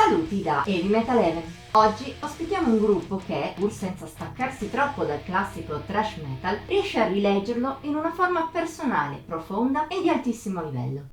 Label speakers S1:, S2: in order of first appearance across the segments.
S1: Saluti da Heavy Metal Heaven. Oggi ospitiamo un gruppo che, pur senza staccarsi troppo dal classico thrash metal, riesce a rileggerlo in una forma personale, profonda e di altissimo livello.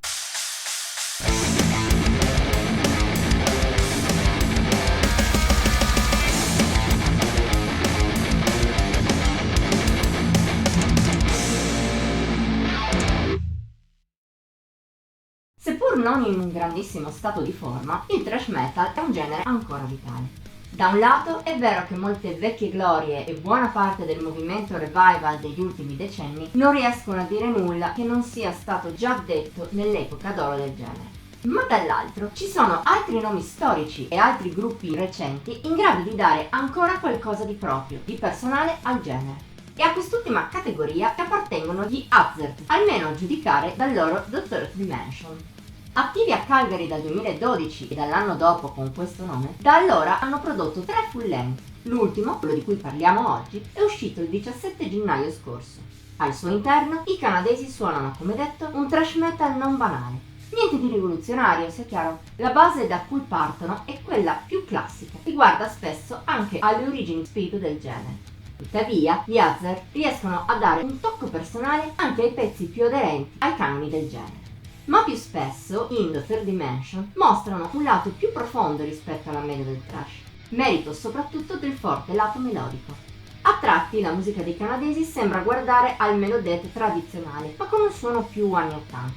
S1: Seppur non in un grandissimo stato di forma, il thrash metal è un genere ancora vitale. Da un lato è vero che molte vecchie glorie e buona parte del movimento revival degli ultimi decenni non riescono a dire nulla che non sia stato già detto nell'epoca d'oro del genere. Ma dall'altro ci sono altri nomi storici e altri gruppi recenti in grado di dare ancora qualcosa di proprio, di personale al genere. E a quest'ultima categoria appartengono gli Hazard, almeno a giudicare dal loro The Third Dimension. Attivi a Calgary dal 2012 e dall'anno dopo con questo nome, da allora hanno prodotto 3 full length. L'ultimo, quello di cui parliamo oggi, è uscito il 17 gennaio scorso. Al suo interno i canadesi suonano, come detto, un thrash metal non banale. Niente di rivoluzionario, sia chiaro. La base da cui partono è quella più classica e guarda spesso anche alle origini spirito del genere. Tuttavia, gli Hazard riescono a dare un tocco personale anche ai pezzi più aderenti ai canoni del genere. Ma più spesso, in The Third Dimension, mostrano un lato più profondo rispetto alla media del thrash, merito soprattutto del forte lato melodico. A tratti la musica dei canadesi sembra guardare al melodeath tradizionale, ma con un suono più anni 80.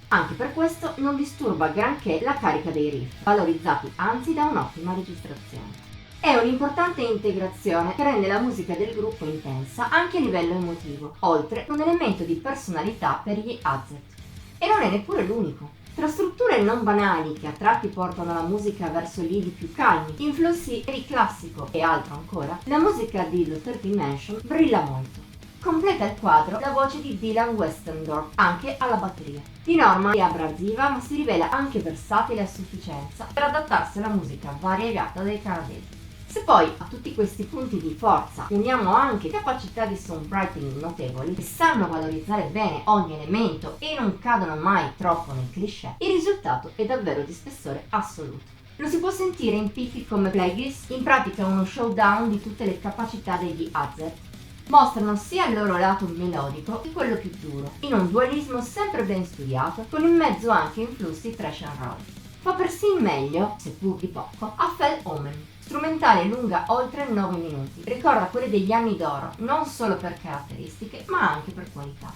S1: Anche per questo non disturba granché la carica dei riff, valorizzati anzi da un'ottima registrazione. È un'importante integrazione che rende la musica del gruppo intensa anche a livello emotivo, oltre un elemento di personalità per gli Hazard. E non è neppure l'unico. Tra strutture non banali che a tratti portano la musica verso lidi più calmi, influssi heavy classico e altro ancora, la musica di The Third Dimension brilla molto. Completa il quadro la voce di Dylan Westendorf, anche alla batteria. Di norma è abrasiva, ma si rivela anche versatile a sufficienza per adattarsi alla musica variegata dei canadesi. Se poi a tutti questi punti di forza uniamo anche capacità di songwriting notevoli che sanno valorizzare bene ogni elemento e non cadono mai troppo nel cliché, il risultato è davvero di spessore assoluto. Lo si può sentire in picchi come Plagueis, in pratica uno showdown di tutte le capacità degli Hazard. Mostrano sia il loro lato melodico che quello più duro, in un dualismo sempre ben studiato, con in mezzo anche influssi thrash and roll. Fa persino meglio, seppur di poco, a Fell Omen. Strumentale lunga oltre 9 minuti, ricorda quelle degli anni d'oro, non solo per caratteristiche, ma anche per qualità.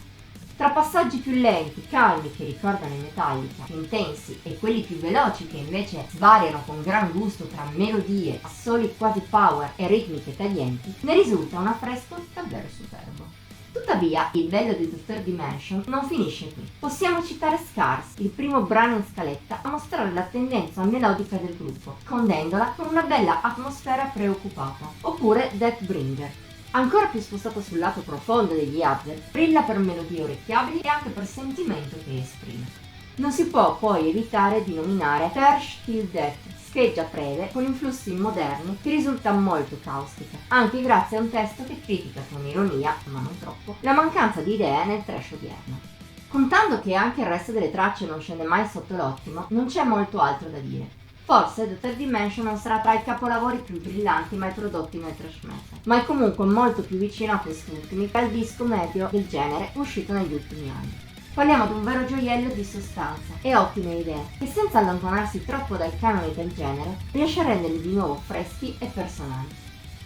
S1: Tra passaggi più lenti, calmi che ricordano i Metallica, intensi e quelli più veloci che invece svariano con gran gusto tra melodie, assoli quasi power e ritmiche taglienti, ne risulta un affresco davvero superbo. Tuttavia, il bello di The Third Dimension non finisce qui. Possiamo citare Scars, il primo brano in scaletta a mostrare la tendenza melodica del gruppo, condendola con una bella atmosfera preoccupata, oppure Deathbringer. Ancora più spostato sul lato profondo degli Hazard, brilla per melodie orecchiabili e anche per sentimento che esprime. Non si può poi evitare di nominare Thrash Till Death, scheggia prede con influssi moderni che risulta molto caustica, anche grazie a un testo che critica con ironia, ma non troppo, la mancanza di idee nel thrash odierno. Contando che anche il resto delle tracce non scende mai sotto l'ottimo, non c'è molto altro da dire. Forse The Third Dimension non sarà tra i capolavori più brillanti mai prodotti nel thrash metal, ma è comunque molto più vicino a quest'ultimi che al disco medio del genere uscito negli ultimi anni. Parliamo di un vero gioiello di sostanza e ottime idee, che senza allontanarsi troppo dai canoni del genere, riesce a renderli di nuovo freschi e personali.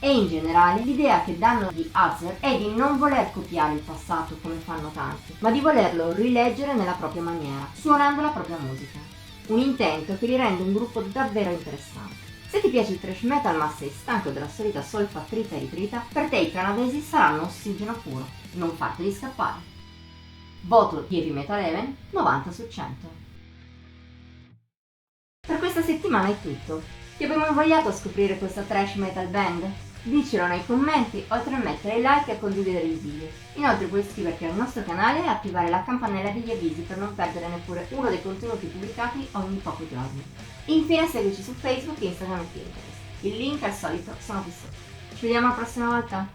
S1: E in generale l'idea che danno gli Hazard è di non voler copiare il passato come fanno tanti, ma di volerlo rileggere nella propria maniera, suonando la propria musica. Un intento che li rende un gruppo davvero interessante. Se ti piace il thrash metal ma sei stanco della solita solfa trita e ritrita, per te i canadesi saranno ossigeno puro. Non farteli scappare. Voto di Heavy Metal Heaven 90 su 100. Per questa settimana è tutto. Ti abbiamo invogliato a scoprire questa thrash metal band? Dicelo nei commenti, oltre a mettere like e a condividere il video. Inoltre puoi iscriverti al nostro canale e attivare la campanella degli avvisi per non perdere neppure uno dei contenuti pubblicati ogni pochi giorni. Infine seguici su Facebook, Instagram e Pinterest. Il link al solito sono qui sotto. Ci vediamo la prossima volta!